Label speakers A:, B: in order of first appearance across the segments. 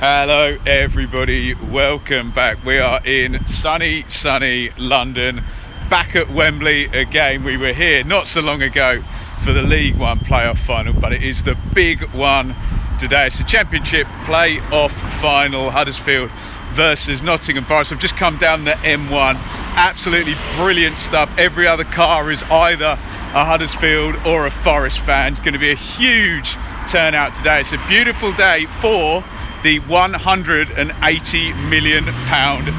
A: Hello everybody, welcome back. We are in sunny London, back at Wembley again. We were here not so long ago for the League One playoff final, but it is the big one today. It's the Championship playoff final, Huddersfield versus Nottingham Forest. I've just come down the M1, absolutely brilliant stuff. Every other car is either a Huddersfield or a Forest fan. It's going to be a huge turnout today. It's a beautiful day for the £180 million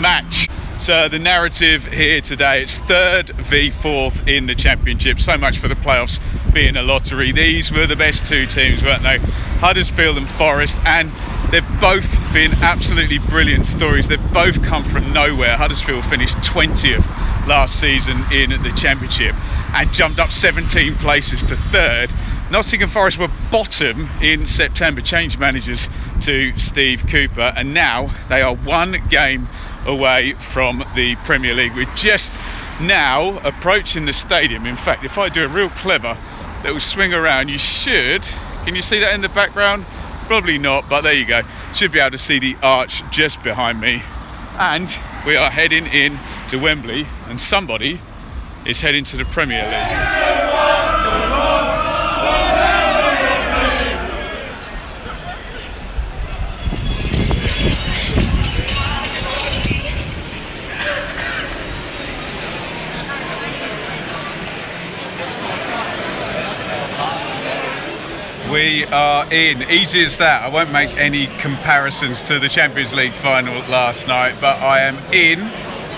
A: match. So the narrative here today, it's third v fourth in the Championship. So much for the playoffs being a lottery. These were the best two teams, weren't they? Huddersfield and Forest, and they've both been absolutely brilliant stories. They've both come from nowhere. Huddersfield finished 20th last season in the Championship and jumped up 17 places to third. Nottingham Forest were bottom in September, changed managers to Steve Cooper, and now they are one game away from the Premier League. We're just now approaching the stadium. In fact, if I do a real clever little swing around, you should, can you see that in the background? Probably not, but there you go. Should be able to see the arch just behind me. And we are heading in to Wembley, and somebody is heading to the Premier League. We are in, easy as that. I won't make any comparisons to the Champions League final last night, but I am in,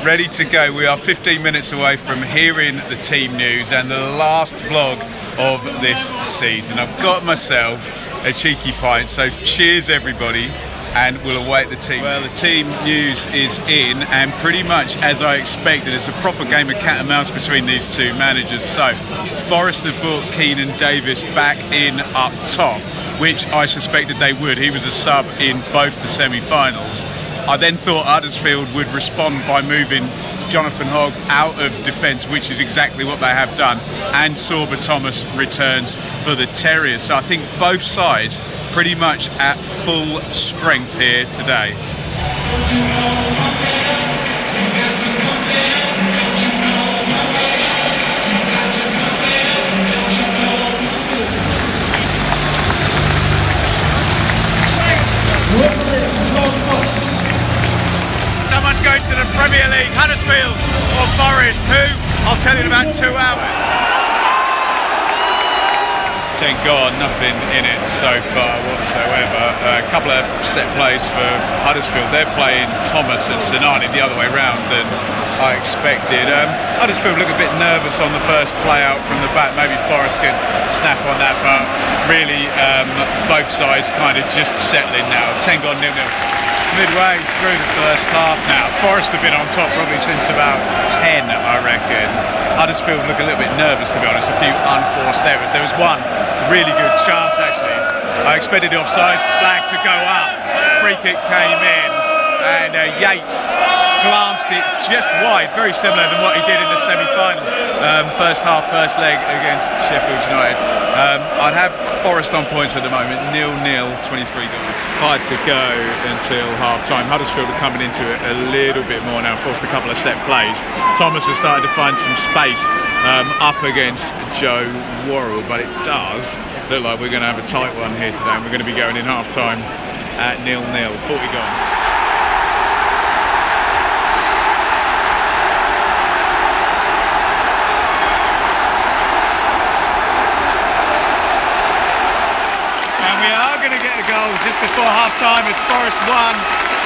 A: ready to go. We are 15 minutes away from hearing the team news and the last vlog of this season. I've got myself a cheeky pint, so cheers everybody, and we'll await the team. Well, the team news is in, and pretty much as I expected, it's a proper game of cat and mouse between these two managers. So Forest have brought Keenan Davis back in up top, which I suspected they would. He was a sub in both the semi-finals. I then thought Huddersfield would respond by moving Jonathan Hogg out of defence, which is exactly what they have done, and Sorba Thomas returns for the Terriers. So I think both sides pretty much at full strength here today. Someone's going to the Premier League, Huddersfield or Forest. Who? I'll tell you in about 2 hours. Thank God, nothing in it so far whatsoever. A couple of set plays for Huddersfield. They're playing Thomas and Sinani the other way round than I expected. Huddersfield look a bit nervous on the first play out from the back. Maybe Forest could snap on that, but really both sides kind of just settling now. 10 gone, 0-0. Midway through the first half now. Forest have been on top probably since about 10, I reckon. Huddersfield look a little bit nervous, to be honest. A few unforced errors. There was one really good chance, actually. I expected the offside flag to go up. Free kick came in, and Yates glanced it just wide, very similar to what he did in the semi-final. First half, first leg against Sheffield United. I'd have Forest on points at the moment, 0-0, 23 goals. 5 to go until half-time. Huddersfield are coming into it a little bit more now, forced a couple of set plays. Thomas has started to find some space up against Joe Worrell, but it does look like we're going to have a tight one here today, and we're going to be going in half-time at 0-0, 40 gone. Just before half-time as Forest won,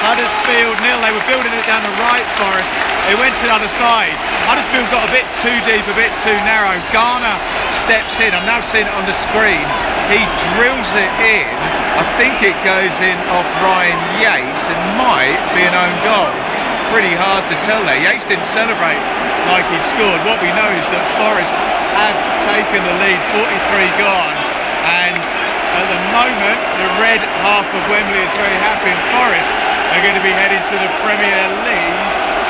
A: Huddersfield 0. They were building it down the right, Forest. They went to the other side. Huddersfield got a bit too deep, a bit too narrow. Garner steps in. I'm now seeing it on the screen. He drills it in. I think it goes in off Ryan Yates. It might be an own goal. Pretty hard to tell there. Yates didn't celebrate like he'd scored. What we know is that Forest have taken the lead, 43 gone, and at the moment, the red half of Wembley is very happy, and Forest are going to be heading to the Premier League.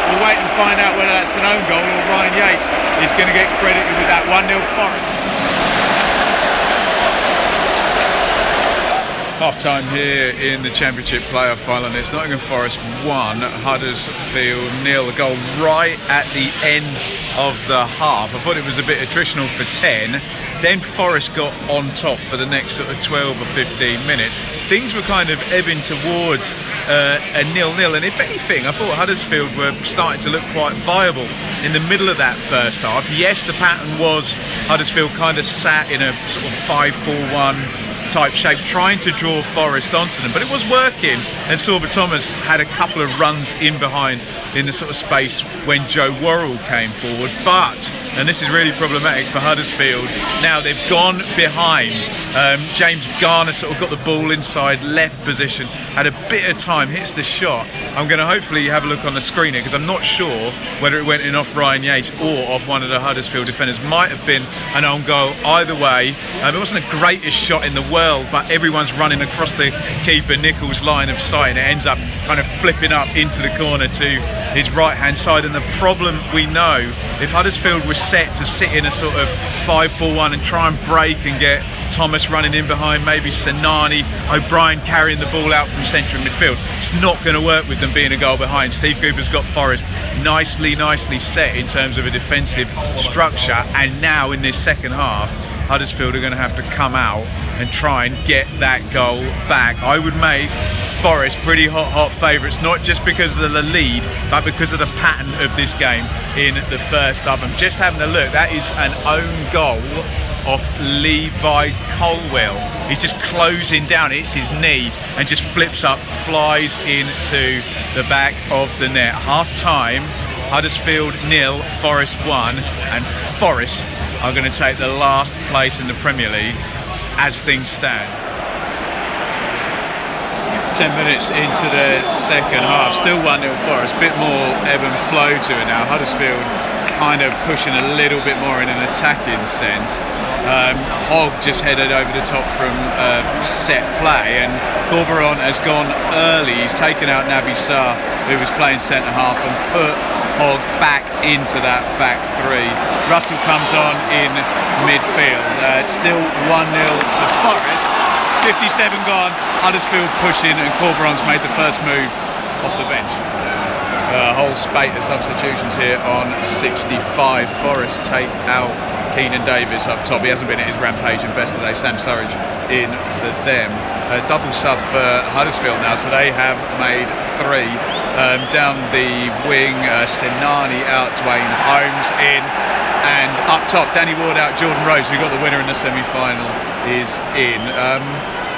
A: We'll wait and find out whether that's an own goal or Ryan Yates is going to get credited with that. 1-0 Forest. Half time here in the Championship playoff final, and it's Nottingham Forest 1, Huddersfield 0. A goal right at the end of the half. I thought it was a bit attritional for 10. Then Forest got on top for the next sort of 12 or 15 minutes. Things were kind of ebbing towards a 0-0, and if anything, I thought Huddersfield were starting to look quite viable in the middle of that first half. Yes, the pattern was Huddersfield kind of sat in a sort of 5-4-1 type shape, trying to draw Forest onto them, but it was working, and Sorba Thomas had a couple of runs in behind in the sort of space when Joe Worrell came forward. But, and this is really problematic for Huddersfield, now they've gone behind. James Garner sort of got the ball inside left position, had a bit of time, hits the shot. I'm going to hopefully have a look on the screen here, because I'm not sure whether it went in off Ryan Yates or off one of the Huddersfield defenders. Might have been an own goal either way. It wasn't the greatest shot in the world, but everyone's running across the keeper Nichols' line of sight, and it ends up kind of flipping up into the corner to his right hand side. And the problem, we know, if Huddersfield was set to sit in a sort of 5-4-1 and try and break and get Thomas running in behind, maybe Senani, O'Brien carrying the ball out from central midfield, it's not going to work with them being a goal behind. Steve Cooper's got Forest nicely set in terms of a defensive structure, and now in this second half Huddersfield are going to have to come out and try and get that goal back. I would make Forest pretty hot favourites, not just because of the lead, but because of the pattern of this game in the first half. I'm just having a look. That is an own goal off Levi Colwell. He's just closing down, hits his knee and just flips up, flies into the back of the net. Half time, Huddersfield 0, Forest 1, and Forest are going to take the last place in the Premier League as things stand. 10 minutes into the second half, still 1-0 Forest, bit more ebb and flow to it now. Huddersfield kind of pushing a little bit more in an attacking sense. Hogg just headed over the top from set play, and Corberon has gone early. He's taken out Naby Sarr, who was playing centre half, and put Hogg back into that back three. Russell comes on in midfield. It's still 1-0 to Forest. 57 gone, Huddersfield pushing, and Corberon's made the first move off the bench. A whole spate of substitutions here on 65. Forest take out Keenan Davis up top. He hasn't been at his rampage and best today. Sam Surridge in for them. A double sub for Huddersfield now, so they have made 3. Down the wing, Senani out, Dwayne Holmes in, and up top, Danny Ward out, Jordan Rhodes, who got the winner in the semi-final, is in.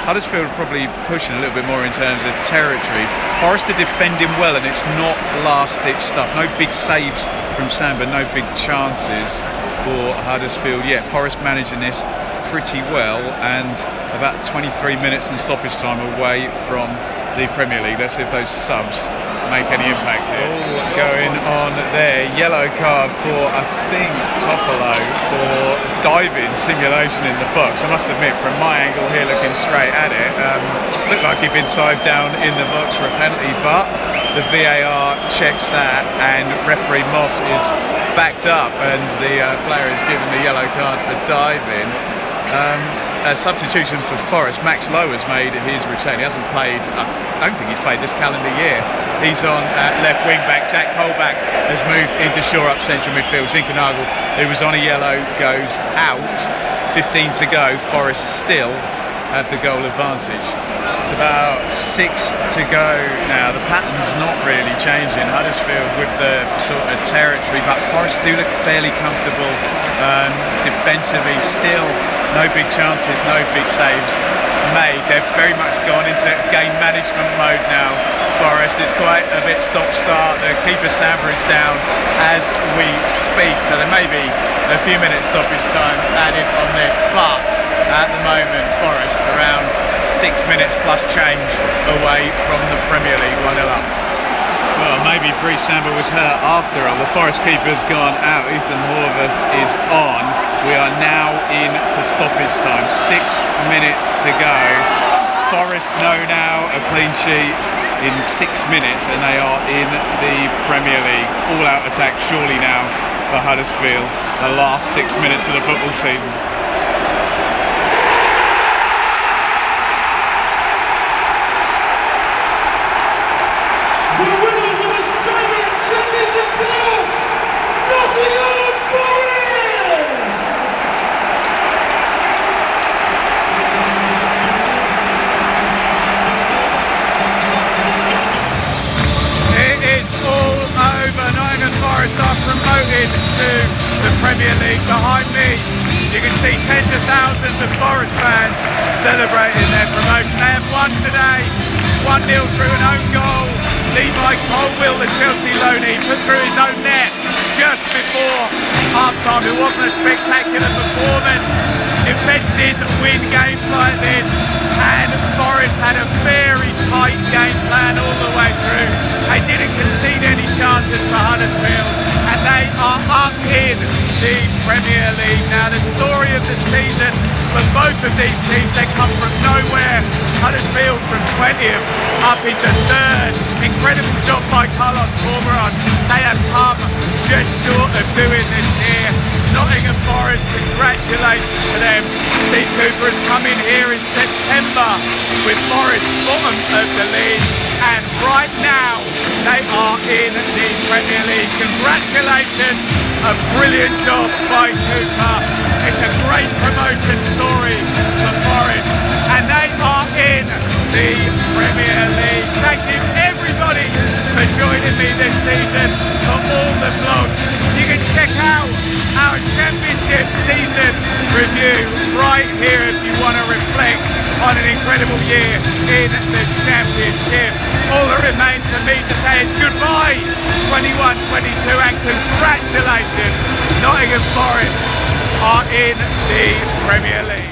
A: Huddersfield probably pushing a little bit more in terms of territory. Forest are defending well, and it's not last-ditch stuff. No big saves from Samba, no big chances for Huddersfield yet. Forest managing this pretty well, and about 23 minutes in stoppage time away from the Premier League. Let's see if those subs make any impact here. All going on there. Yellow card for, I think, Toffolo for diving simulation in the box. I must admit, from my angle here looking straight at it, looked like he'd been sived down in the box for a penalty, but the VAR checks that, and referee Moss is backed up, and the player is given the yellow card for diving. A substitution for Forest. Max Lowe has made his return. He hasn't played, I don't think he's played this calendar year. He's on left wing back. Jack Colback has moved into shore up central midfield. Zinkernagel, who was on a yellow, goes out. 15 to go. Forest still have the goal advantage. It's about 6 to go now. The pattern's not really changing. Huddersfield with the sort of territory, but Forest do look fairly comfortable defensively still. No big chances, no big saves made. They've very much gone into game management mode now. Forest is quite a bit stop-start. The keeper Samba is down as we speak, so there may be a few minutes stoppage time added on this, but at the moment Forest around 6 minutes plus change away from the Premier League, 1-0 up. Well, maybe Brice Samba was hurt after all. The Forest keeper's gone out. Ethan Horvath is on. We are now into stoppage time. 6 minutes to go. Forest know now a clean sheet in 6 minutes, and they are in the Premier League. All-out attack surely now for Huddersfield. The last 6 minutes of the football season. into the Premier League. Behind me, you can see tens of thousands of Forest fans celebrating their promotion. They have won today, 1-0 through an own goal. Levi Colwill, the Chelsea loanee, put through his own net just before half-time. It wasn't a spectacular performance. Defences win games like this, and Forest had a very tight game plan all the way through. They didn't concede any chances for Huddersfield, and they are up in the Premier League. Now, the story of the season for both of these teams, they come from nowhere. Huddersfield from 20th up into 3rd. Incredible job by Carlos Corberan. They have come just short of doing this here. Nottingham Forest, congratulations to them. Steve Cooper has come in here in September with Forest bottom of the league, and right now they are in the Premier League. Congratulations, a brilliant job by Cooper. It's a great promotion story for Forest, and they are in the Premier League. Thank you everybody for joining me this season for all the vlogs. You can check out our Championship season review right here if you want to reflect on an incredible year in the Championship. All that remains for me to say is goodbye 21-22 and congratulations. Nottingham Forest are in the Premier League.